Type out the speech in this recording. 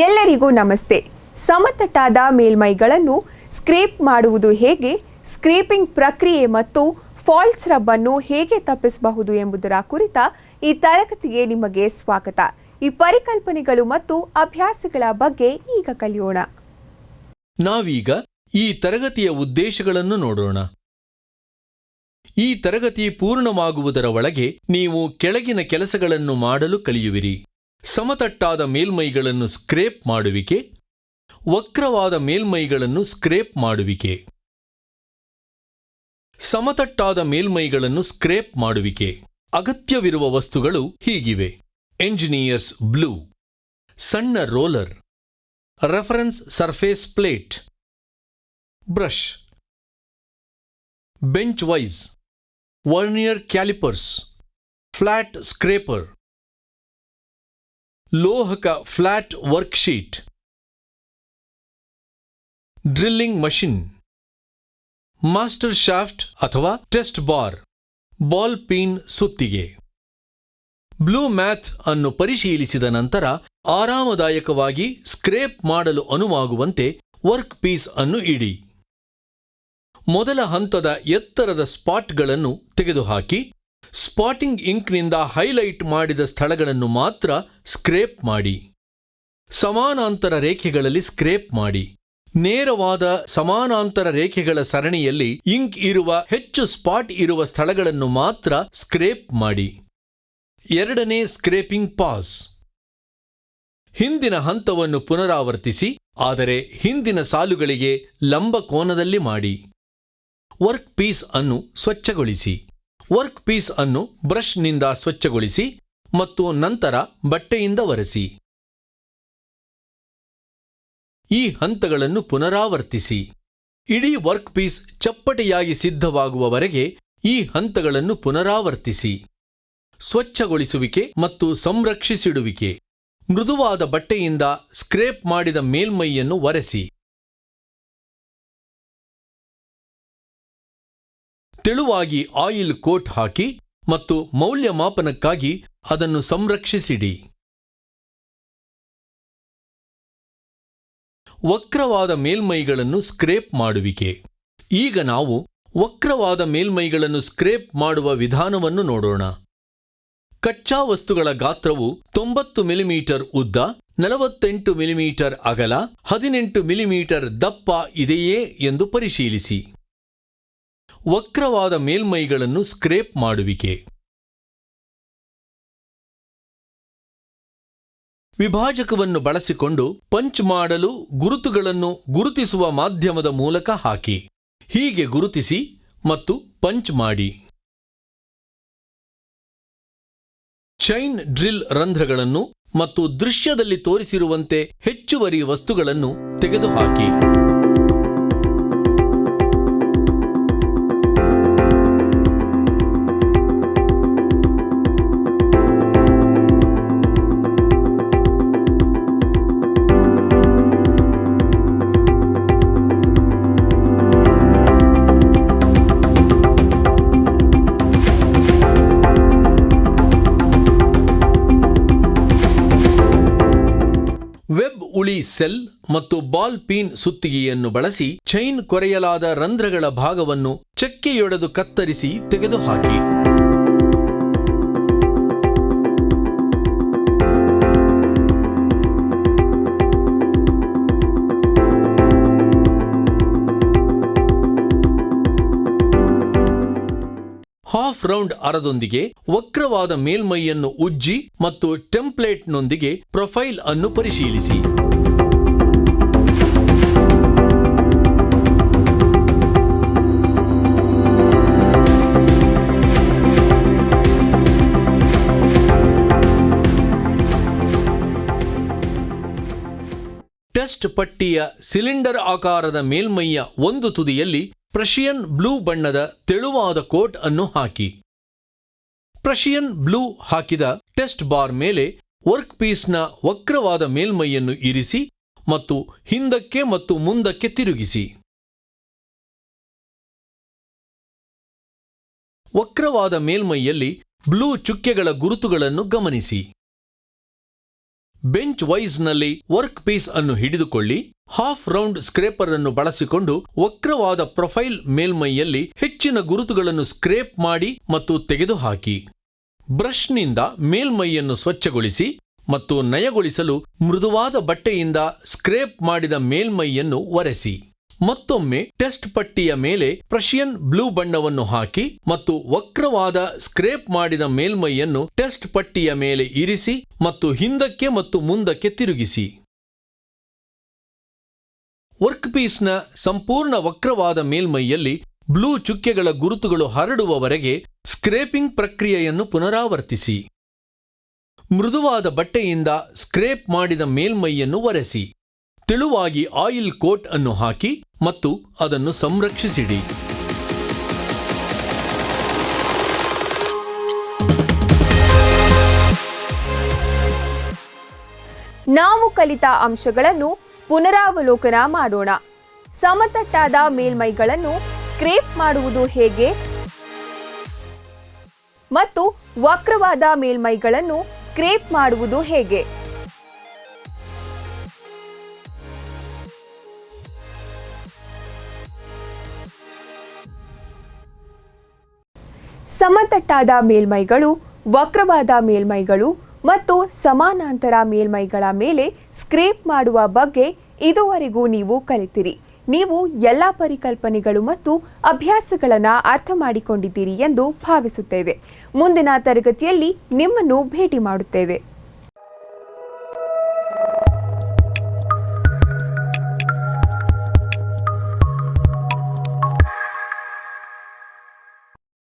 ಎಲ್ಲರಿಗೂ ನಮಸ್ತೆ. ಸಮತಟ್ಟಾದ ಮೇಲ್ಮೈಗಳನ್ನು ಸ್ಕ್ರೇಪ್ ಮಾಡುವುದು ಹೇಗೆ, ಸ್ಕ್ರೇಪಿಂಗ್ ಪ್ರಕ್ರಿಯೆ ಮತ್ತು ಫಾಲ್ಟ್ ರಬ್ ಅನ್ನು ಹೇಗೆ ತಪ್ಪಿಸಬಹುದು ಎಂಬುದರ ಕುರಿತ ಈ ತರಗತಿಗೆ ನಿಮಗೆ ಸ್ವಾಗತ. ಈ ಪರಿಕಲ್ಪನೆಗಳು ಮತ್ತು ಅಭ್ಯಾಸಗಳ ಬಗ್ಗೆ ಈಗ ಕಲಿಯೋಣ. ನಾವೀಗ ಈ ತರಗತಿಯ ಉದ್ದೇಶಗಳನ್ನು ನೋಡೋಣ. ಈ ತರಗತಿ ಪೂರ್ಣವಾಗುವುದರ ಒಳಗೆ ನೀವು ಕೆಳಗಿನ ಕೆಲಸಗಳನ್ನು ಮಾಡಲು ಕಲಿಯುವಿರಿ: ಸಮತಟ್ಟಾದ ಮೇಲ್ಮೈಗಳನ್ನು ಸ್ಕ್ರೇಪ್ ಮಾಡುವಿಕೆ, ವಕ್ರವಾದ ಮೇಲ್ಮೈಗಳನ್ನು ಸ್ಕ್ರೇಪ್ ಮಾಡುವಿಕೆ. ಸಮತಟ್ಟಾದ ಮೇಲ್ಮೈಗಳನ್ನು ಸ್ಕ್ರೇಪ್ ಮಾಡುವಿಕೆ. ಅಗತ್ಯವಿರುವ ವಸ್ತುಗಳು ಹೀಗಿವೆ: ಎಂಜಿನಿಯರ್ಸ್ ಬ್ಲೂ, ಸಣ್ಣ roller, reference surface plate, brush, bench vise, vernier calipers, flat scraper, ಲೋಹಕ flat worksheet, drilling machine, master shaft ಅಥವಾ ಟೆಸ್ಟ್ ಬಾರ್, ಬಾಲ್ ಪೀನ್ ಸುತ್ತಿಗೆ. ಬ್ಲೂ ಮ್ಯಾಥ್ ಅನ್ನು ಪರಿಶೀಲಿಸಿದ ನಂತರ ಆರಾಮದಾಯಕವಾಗಿ ಸ್ಕ್ರೇಪ್ ಮಾಡಲು ಅನುವಾಗುವಂತೆ ವರ್ಕ್ ಪೀಸ್ ಅನ್ನು ಇಡಿ. ಮೊದಲ ಹಂತದ ಎತ್ತರದ ಸ್ಪಾಟ್ಗಳನ್ನು ತೆಗೆದುಹಾಕಿ ಸ್ಪಾಟಿಂಗ್ ಇಂಕ್ನಿಂದ ಹೈಲೈಟ್ ಮಾಡಿದ ಸ್ಥಳಗಳನ್ನು ಮಾತ್ರ ಸ್ಕ್ರೇಪ್ ಮಾಡಿ. ಸಮಾನಾಂತರ ರೇಖೆಗಳಲ್ಲಿ ಸ್ಕ್ರೇಪ್ ಮಾಡಿ. ನೇರವಾದ ಸಮಾನಾಂತರ ರೇಖೆಗಳ ಸರಣಿಯಲ್ಲಿ ಇಂಕ್ ಇರುವ ಹೆಚ್ಚು ಸ್ಪಾಟ್ ಇರುವ ಸ್ಥಳಗಳನ್ನು ಮಾತ್ರ ಸ್ಕ್ರೇಪ್ ಮಾಡಿ. ಎರಡನೇ ಸ್ಕ್ರೇಪಿಂಗ್ ಪಾಸ್. ಹಿಂದಿನ ಹಂತವನ್ನು ಪುನರಾವರ್ತಿಸಿ, ಆದರೆ ಹಿಂದಿನ ಸಾಲುಗಳಿಗೆ ಲಂಬ ಕೋನದಲ್ಲಿ ಮಾಡಿ. ವರ್ಕ್ ಪೀಸ್ ಅನ್ನು ಸ್ವಚ್ಛಗೊಳಿಸಿ. ವರ್ಕ್ ಪೀಸ್ ಅನ್ನು ಬ್ರಷ್ನಿಂದ ಸ್ವಚ್ಛಗೊಳಿಸಿ ಮತ್ತು ನಂತರ ಬಟ್ಟೆಯಿಂದ ಒರೆಸಿ. ಈ ಹಂತಗಳನ್ನು ಪುನರಾವರ್ತಿಸಿ. ಇಡೀ ವರ್ಕ್ ಪೀಸ್ ಚಪ್ಪಟೆಯಾಗಿ ಸಿದ್ಧವಾಗುವವರೆಗೆ ಈ ಹಂತಗಳನ್ನು ಪುನರಾವರ್ತಿಸಿ. ಸ್ವಚ್ಛಗೊಳಿಸುವಿಕೆ ಮತ್ತು ಸಂರಕ್ಷಿಸಿಡುವಿಕೆ. ಮೃದುವಾದ ಬಟ್ಟೆಯಿಂದ ಸ್ಕ್ರೇಪ್ ಮಾಡಿದ ಮೇಲ್ಮೈಯನ್ನು ಒರೆಸಿ. ತೆಳುವಾಗಿ ಆಯಿಲ್ ಕೋಟ್ ಹಾಕಿ ಮತ್ತು ಮೌಲ್ಯಮಾಪನಕ್ಕಾಗಿ ಅದನ್ನು ಸಂರಕ್ಷಿಸಿಡಿ. ವಕ್ರವಾದ ಮೇಲ್ಮೈಗಳನ್ನು ಸ್ಕ್ರೇಪ್ ಮಾಡುವಿಕೆ. ಈಗ ನಾವು ವಕ್ರವಾದ ಮೇಲ್ಮೈಗಳನ್ನು ಸ್ಕ್ರೇಪ್ ಮಾಡುವ ವಿಧಾನವನ್ನು ನೋಡೋಣ. ಕಚ್ಚಾ ವಸ್ತುಗಳ ಗಾತ್ರವು 90 ಮಿಲಿಮೀಟರ್ ಉದ್ದ, 48 ಮಿಲಿಮೀಟರ್ ಅಗಲ, 18 ಮಿಲಿಮೀಟರ್ ದಪ್ಪ ಇದೆಯೇ ಎಂದು ಪರಿಶೀಲಿಸಿ. ವಕ್ರವಾದ ಮೇಲ್ಮೈಗಳನ್ನು ಸ್ಕ್ರೇಪ್ ಮಾಡುವಿಕೆ. ವಿಭಾಜಕವನ್ನು ಬಳಸಿಕೊಂಡು ಪಂಚ್ ಮಾಡಲು ಗುರುತುಗಳನ್ನು ಗುರುತಿಸುವ ಮಾಧ್ಯಮದ ಮೂಲಕ ಹಾಕಿ. ಹೀಗೆ ಗುರುತಿಸಿ ಮತ್ತು ಪಂಚ್ ಮಾಡಿ. ಚೈನ್ ಡ್ರಿಲ್ ರಂಧ್ರಗಳನ್ನು ಮತ್ತು ದೃಶ್ಯದಲ್ಲಿ ತೋರಿಸಿರುವಂತೆ ಹೆಚ್ಚುವರಿ ವಸ್ತುಗಳನ್ನು ತೆಗೆದುಹಾಕಿ. ವೆಬ್ ಉಳಿ ಸೆಲ್ ಮತ್ತು ಬಾಲ್ ಪೀನ್ ಸುತ್ತಿಗೆಯನ್ನು ಬಳಸಿ ಚೈನ್ ಕೊರೆಯಲಾದ ರಂಧ್ರಗಳ ಭಾಗವನ್ನು ಚಕ್ಕೆಯೊಡೆದು ಕತ್ತರಿಸಿ ತೆಗೆದುಹಾಕಿ. ಹಾಫ್ ರೌಂಡ್ ಅರದೊಂದಿಗೆ ವಕ್ರವಾದ ಮೇಲ್ಮೈಯನ್ನು ಉಜ್ಜಿ ಮತ್ತು ಟೆಂಪ್ಲೇಟ್ನೊಂದಿಗೆ ಪ್ರೊಫೈಲ್ ಅನ್ನು ಪರಿಶೀಲಿಸಿ. ಟೆಸ್ಟ್ ಪಟ್ಟಿಯ ಸಿಲಿಂಡರ್ ಆಕಾರದ ಮೇಲ್ಮೈಯ ಒಂದು ತುದಿಯಲ್ಲಿ ಪ್ರಷಿಯನ್ ಬ್ಲೂ ಬಣ್ಣದ ತೆಳುವಾದ ಕೋಟ್ ಅನ್ನು ಹಾಕಿ. ಪ್ರಷಿಯನ್ ಬ್ಲೂ ಹಾಕಿದ ಟೆಸ್ಟ್ ಬಾರ್ ಮೇಲೆ ವರ್ಕ್ ಪೀಸ್ನ ವಕ್ರವಾದ ಮೇಲ್ಮೈಯನ್ನು ಇರಿಸಿ ಮತ್ತು ಹಿಂದಕ್ಕೆ ಮತ್ತು ಮುಂದಕ್ಕೆ ತಿರುಗಿಸಿ. ವಕ್ರವಾದ ಮೇಲ್ಮೈಯಲ್ಲಿ ಬ್ಲೂ ಚುಕ್ಕೆಗಳ ಗುರುತುಗಳನ್ನು ಗಮನಿಸಿ. ಬೆಂಚ್ ವೈಸ್ನಲ್ಲಿ ವರ್ಕ್ ಪೀಸ್ ಅನ್ನು ಹಿಡಿದುಕೊಳ್ಳಿ. ಹಾಫ್ ರೌಂಡ್ ಸ್ಕ್ರೇಪರ್ ಅನ್ನು ಬಳಸಿಕೊಂಡು ವಕ್ರವಾದ ಪ್ರೊಫೈಲ್ ಮೇಲ್ಮೈಯಲ್ಲಿ ಹೆಚ್ಚಿನ ಗುರುತುಗಳನ್ನು ಸ್ಕ್ರೇಪ್ ಮಾಡಿ ಮತ್ತು ತೆಗೆದುಹಾಕಿ. ಬ್ರಷ್ನಿಂದ ಮೇಲ್ಮೈಯನ್ನು ಸ್ವಚ್ಛಗೊಳಿಸಿ ಮತ್ತು ನಯಗೊಳಿಸಲು ಮೃದುವಾದ ಬಟ್ಟೆಯಿಂದ ಸ್ಕ್ರೇಪ್ ಮಾಡಿದ ಮೇಲ್ಮೈಯನ್ನು ಒರೆಸಿ. ಮತ್ತೊಮ್ಮೆ ಟೆಸ್ಟ್ ಪಟ್ಟಿಯ ಮೇಲೆ ಪ್ರಷಿಯನ್ ಬ್ಲೂ ಬಣ್ಣವನ್ನು ಹಾಕಿ ಮತ್ತು ವಕ್ರವಾದ ಸ್ಕ್ರೇಪ್ ಮಾಡಿದ ಮೇಲ್ಮೈಯನ್ನು ಟೆಸ್ಟ್ ಪಟ್ಟಿಯ ಮೇಲೆ ಇರಿಸಿ ಮತ್ತು ಹಿಂದಕ್ಕೆ ಮತ್ತು ಮುಂದಕ್ಕೆ ತಿರುಗಿಸಿ. ವರ್ಕ್ ಪೀಸ್ನ ಸಂಪೂರ್ಣ ವಕ್ರವಾದ ಮೇಲ್ಮೈಯಲ್ಲಿ ಬ್ಲೂ ಚುಕ್ಕೆಗಳ ಗುರುತುಗಳು ಹರಡುವವರೆಗೆ ಸ್ಕ್ರೇಪಿಂಗ್ ಪ್ರಕ್ರಿಯೆಯನ್ನು ಪುನರಾವರ್ತಿಸಿ. ಮೃದುವಾದ ಬಟ್ಟೆಯಿಂದ ಸ್ಕ್ರೇಪ್ ಮಾಡಿದ ಮೇಲ್ಮೈಯನ್ನು ಒರೆಸಿ. ತೆಳುವಾಗಿ ಆಯಿಲ್ ಕೋಟ್ ಅನ್ನು ಹಾಕಿ ಮತ್ತು ಅದನ್ನು ಸಂರಕ್ಷಿಸಿಡಿ. ನಾವು ಕಲಿತ ಅಂಶಗಳನ್ನು ಪುನರಾವಲೋಕನ ಮಾಡೋಣ. ಸಮತಟ್ಟಾದ ಮೇಲ್ಮೈಗಳನ್ನು ಸ್ಕ್ರೇಪ್ ಮಾಡುವುದು ಹೇಗೆ ಮತ್ತು ವಕ್ರವಾದ ಮೇಲ್ಮೈಗಳನ್ನು ಸ್ಕ್ರೇಪ್ ಮಾಡುವುದು ಹೇಗೆ? ಸಮತಟ್ಟಾದ ಮೇಲ್ಮೈಗಳು, ವಕ್ರವಾದ ಮೇಲ್ಮೈಗಳು ಮತ್ತು ಸಮಾನಾಂತರ ಮೇಲ್ಮೈಗಳ ಮೇಲೆ ಸ್ಕ್ರೇಪ್ ಮಾಡುವ ಬಗ್ಗೆ ಇದುವರೆಗೂ ನೀವು ಕಲಿತಿರಿ. ನೀವು ಎಲ್ಲ ಪರಿಕಲ್ಪನೆಗಳು ಮತ್ತು ಅಭ್ಯಾಸಗಳನ್ನು ಅರ್ಥ ಮಾಡಿಕೊಂಡಿದ್ದೀರಿ ಎಂದು ಭಾವಿಸುತ್ತೇವೆ. ಮುಂದಿನ ತರಗತಿಯಲ್ಲಿ ನಿಮ್ಮನ್ನು ಭೇಟಿ ಮಾಡುತ್ತೇವೆ.